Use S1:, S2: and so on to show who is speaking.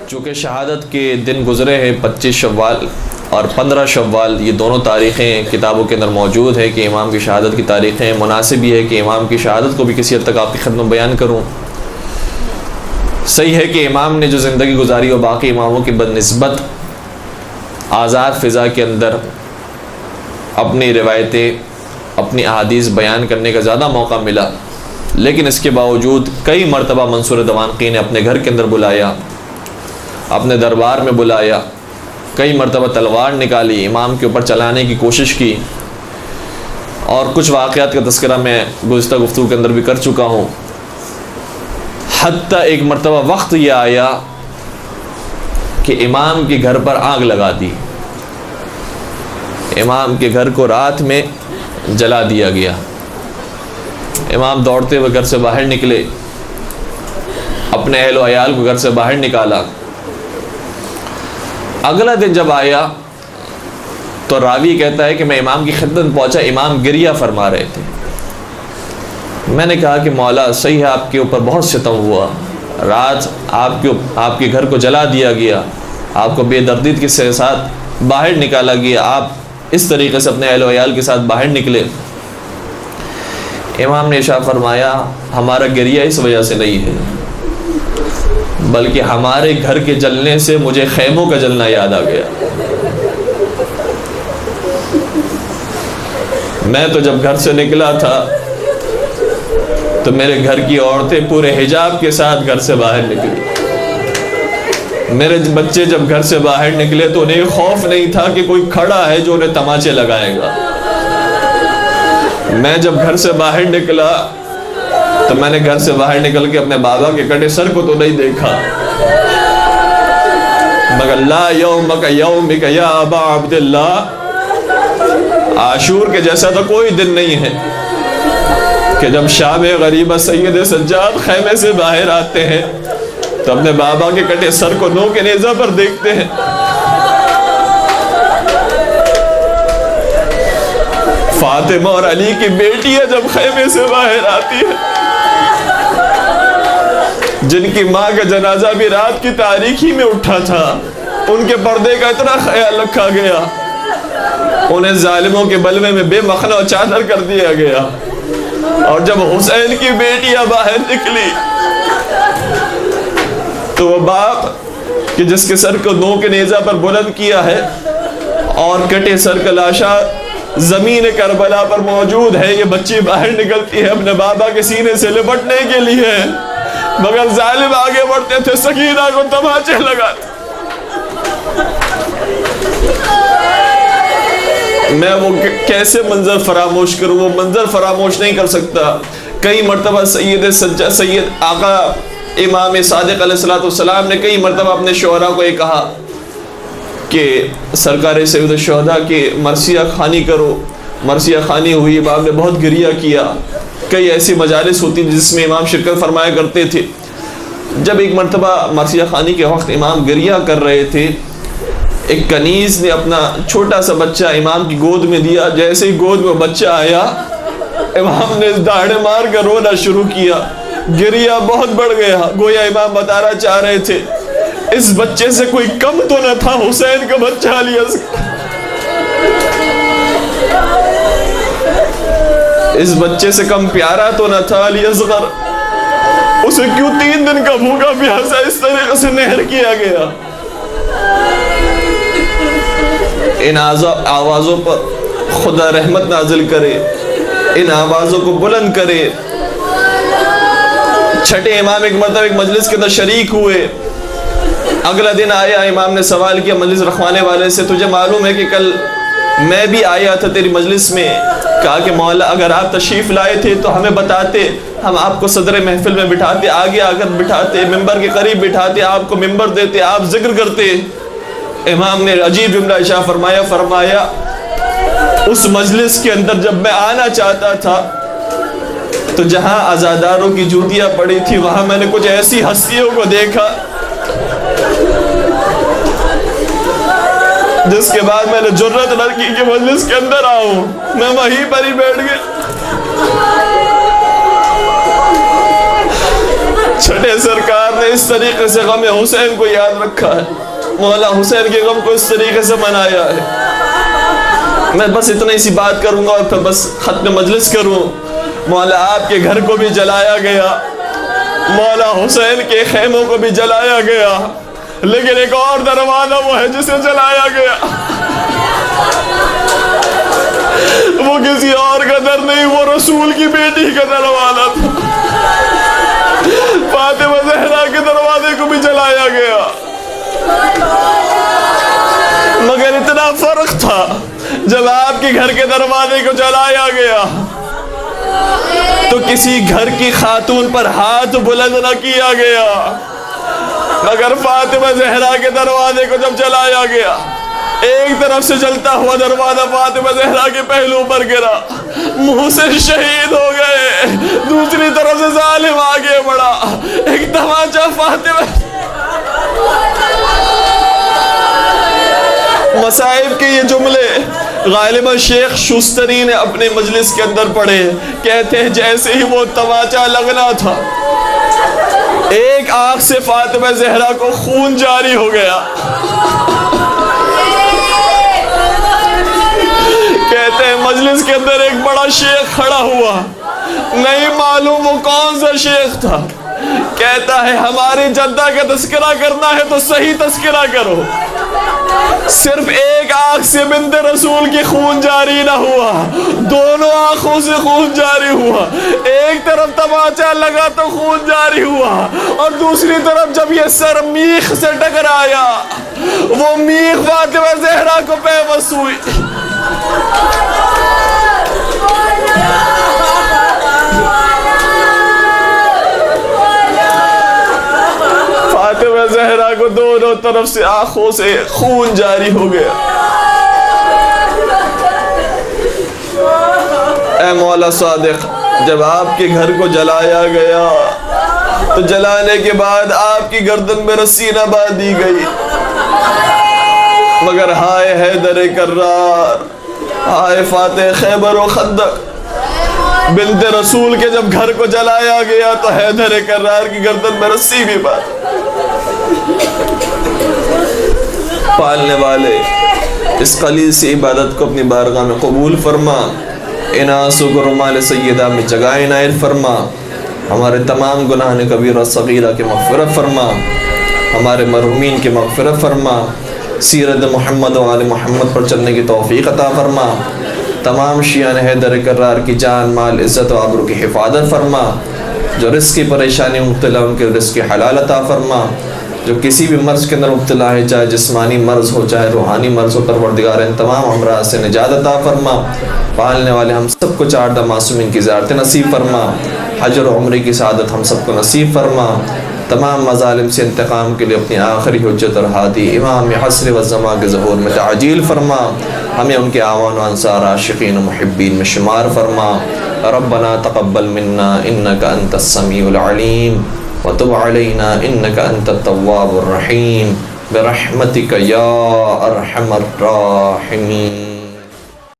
S1: چونکہ شہادت کے دن گزرے ہیں 25 شوال اور 15 شوال، یہ دونوں تاریخیں کتابوں کے اندر موجود ہے کہ امام کی شہادت کی تاریخیں، مناسب یہ ہے کہ امام کی شہادت کو بھی کسی حد تک آپ کی خدمت بیان کروں۔ صحیح ہے کہ امام نے جو زندگی گزاری وہ باقی اماموں کی بنسبت آزاد فضا کے اندر اپنی روایتیں، اپنی احادیث بیان کرنے کا زیادہ موقع ملا، لیکن اس کے باوجود کئی مرتبہ منصور دمانقی نے اپنے گھر کے اندر بلایا، اپنے دربار میں بلایا، کئی مرتبہ تلوار نکالی، امام کے اوپر چلانے کی کوشش کی، اور کچھ واقعات کا تذکرہ میں گزشتہ گفتگو کے اندر بھی کر چکا ہوں۔ حتیٰ ایک مرتبہ وقت یہ آیا کہ امام کے گھر پر آگ لگا دی، امام کے گھر کو رات میں جلا دیا گیا۔ امام دوڑتے ہوئے گھر سے باہر نکلے، اپنے اہل و عیال کو گھر سے باہر نکالا۔ اگلا دن جب آیا تو راوی کہتا ہے کہ میں امام کی خدمت میں پہنچا، امام گریہ فرما رہے تھے۔ میں نے کہا کہ مولا صحیح ہے، آپ کے اوپر بہت ستم ہوا، رات آپ کے گھر کو جلا دیا گیا، آپ کو بے دردی کے ساتھ باہر نکالا گیا، آپ اس طریقے سے اپنے اہل و عیال کے ساتھ باہر نکلے۔ امام نے ارشاد فرمایا ہمارا گریہ اس وجہ سے نہیں ہے، بلکہ ہمارے گھر کے جلنے سے مجھے خیموں کا جلنا یاد آ گیا۔ میں تو جب گھر سے نکلا تھا تو میرے گھر کی عورتیں پورے حجاب کے ساتھ گھر سے باہر نکلی، میرے بچے جب گھر سے باہر نکلے تو انہیں خوف نہیں تھا کہ کوئی کھڑا ہے جو انہیں تماچے لگائے گا۔ میں جب گھر سے باہر نکلا تو میں نے گھر سے باہر نکل کے اپنے بابا کے کٹے سر کو تو نہیں دیکھا، مگر لا یومک یومک یا ابا عبداللہ، عاشور کے جیسا تو کوئی دن نہیں ہے کہ جب شام غریبہ سید سجاد خیمے سے باہر آتے ہیں تو اپنے بابا کے کٹے سر کو نو کے نیزہ پر دیکھتے ہیں۔ فاطمہ اور علی کی بیٹی ہے جب خیمے سے باہر آتی ہے، جن کی ماں کا جنازہ بھی رات کی تاریکی میں اٹھا تھا، ان کے پردے کا اتنا خیال رکھا گیا، انہیں ظالموں کے بلوے میں بے مخنہ و چادر کر دیا گیا، اور جب حسین کی بیٹیاں باہر نکلی تو وہ باپ کہ جس کے سر کو نو کے نیزہ پر بلند کیا ہے اور کٹے سر کا لاشا زمین کربلا پر موجود ہے، یہ بچی باہر نکلتی ہے اپنے بابا کے سینے سے لپٹنے کے لیے، مگر ظالم آگے بڑھتے تھے، سکینہ کو تماچے لگاتے۔ میں وہ کیسے منظر فراموش کروں، وہ منظر فراموش نہیں کر سکتا۔ کئی مرتبہ سید آقا امام صادق علیہ السلام نے کئی مرتبہ اپنے شعراء کو یہ کہا کہ سرکار سید الشہداء کی مرثیہ خوانی کرو، مرثیہ خوانی ہوئی، امام نے بہت گریہ کیا۔ کئی ایسی مجالس ہوتی جس میں امام شرکت فرمایا کرتے تھے۔ جب ایک مرتبہ مرثیہ خوانی کے وقت امام گریہ کر رہے تھے، ایک کنیز نے اپنا چھوٹا سا بچہ امام کی گود میں دیا، جیسے ہی گود میں بچہ آیا امام نے داڑھے مار کر رونا شروع کیا، گریہ بہت بڑھ گیا، گویا امام بتانا چاہ رہے تھے اس بچے سے کوئی کم تو نہ تھا، حسین کا بچہ علی اصغر، اس بچے سے کم پیارا تو نہ تھا علی اصغر، اسے کیوں 3 دن کا بھوکا پیاسا اس طریقے سے نہر کیا گیا۔ ان آوازوں پر خدا رحمت نازل کرے، ان آوازوں کو بلند کرے۔ چھٹے امام ایک مرتبہ ایک مجلس کے اندر شریک ہوئے، اگلا دن آیا، امام نے سوال کیا مجلس رکھوانے والے سے، تجھے معلوم ہے کہ کل میں بھی آیا تھا تیری مجلس میں؟ کہا کہ مولا اگر آپ تشریف لائے تھے تو ہمیں بتاتے، ہم آپ کو صدر محفل میں بٹھاتے، آگے آ کر بٹھاتے، ممبر کے قریب بٹھاتے، آپ کو ممبر دیتے، آپ ذکر کرتے۔ امام نے عجیب جملہ ارشاد فرمایا اس مجلس کے اندر جب میں آنا چاہتا تھا تو جہاں عزاداروں کی جوتیاں پڑی تھی وہاں میں نے کچھ ایسی ہستیوں کو دیکھا جس کے بعد میں نے جرت نہ کی کہ مجلس کے اندر آؤں، میں وہیں پر ہی بیٹھ گیا۔ چھٹے سرکار نے کس طریقے سے غم حسین کو یاد رکھا ہے، مولا حسین کے غم کو اس طریقے سے منایا ہے۔ میں بس اتنا سی بات کروں گا اور پھر بس ختم مجلس کروں۔ مولا آپ کے گھر کو بھی جلایا گیا، مولا حسین کے خیموں کو بھی جلایا گیا، لیکن ایک اور دروازہ وہ ہے جسے جلایا گیا۔ وہ کسی اور کا در نہیں، وہ رسول کی بیٹی کا دروازہ تھا۔ فاطمہ زہرا کے دروازے کو بھی جلایا گیا، مگر اتنا فرق تھا، جب آپ کے گھر کے دروازے کو جلایا گیا تو کسی گھر کی خاتون پر ہاتھ بلند نہ کیا گیا، مگر فاطمہ زہرا کے دروازے کو جب جلایا گیا، ایک طرف سے جلتا ہوا دروازہ فاطمہ زہرا کے پہلو پر گرا، منہ سے شہید ہو گئے، دوسری طرف سے ظالم آگے بڑھا، ایک تماچا فاطمہ۔ مصائب کے یہ جملے غالباً شیخ شوستری نے اپنے مجلس کے اندر پڑھے، کہتے ہیں جیسے ہی وہ تماچا لگنا تھا، ایک آنکھ سے فاطمہ زہرا کو خون جاری ہو گیا۔ کہتے ہیں مجلس کے اندر ایک بڑا شیخ کھڑا ہوا، نہیں معلوم وہ کون سا شیخ تھا، کہتا ہے ہماری جدہ کا تذکرہ کرنا ہے تو صحیح تذکرہ کرو، صرف ایک آنکھ سے بنت رسول کی خون جاری نہ ہوا، دونوں آنکھوں سے خون جاری ہوا، ایک طرف تماچا لگا تو خون جاری ہوا، اور دوسری طرف جب یہ سر میخ سے ٹکرایا، وہ میخ فاطمہ زہرا کو پیوست ہوئی۔ فاطمہ زہرا کو دونوں طرف سے آنکھوں سے خون جاری ہو گیا۔ اے مولا صادق، جب آپ کے گھر کو جلایا گیا تو جلانے کے بعد آپ کی گردن میں رسی نہ باندھی گئی، مگر ہائے حیدر کرار، ہائے فاتح خیبر و خندق، بنت رسول کے جب گھر کو جلایا گیا تو حیدر کرار کی گردن میں رسی بھی باندھی۔ پالنے والے اس قلیل سی عبادت کو اپنی بارگاہ میں قبول فرما، ان آنسو کو رمال سیدہ میں جگہ عنایت فرما، ہمارے تمام گناہ کبیرہ صغیرہ کی مغفرت فرما، ہمارے مرحومین کی مغفرت فرما، سیرت محمد و آل محمد پر چلنے کی توفیق عطا فرما، تمام شیعان حیدر کرار کی جان مال عزت و آبرو کی حفاظت فرما، جو رزق کی پریشانی مبتلا ان کے رزق کی حلال عطا فرما، جو کسی بھی مرض کے اندر مبتلا ہے، چاہے جسمانی مرض ہو چاہے روحانی مرض ہو، پروردگار ان تمام امراض سے نجات عطا فرما، پالنے والے ہم سب کو 4 معصومین کی زیارت نصیب فرما، حج و عمرے کی سعادت ہم سب کو نصیب فرما، تمام مظالم سے انتقام کے لیے اپنی آخری حجت اور ہادی امام حسر و زمان کے ظہور میں تعجیل فرما، ہمیں ان کے اعوان و انصار عاشقین و محبین میں شمار فرما۔ ربنا تقبل منا انک انت السمیع العلیم وتب علینا انک انت التواب الرحیم برحمتک یا ارحم الراحمین۔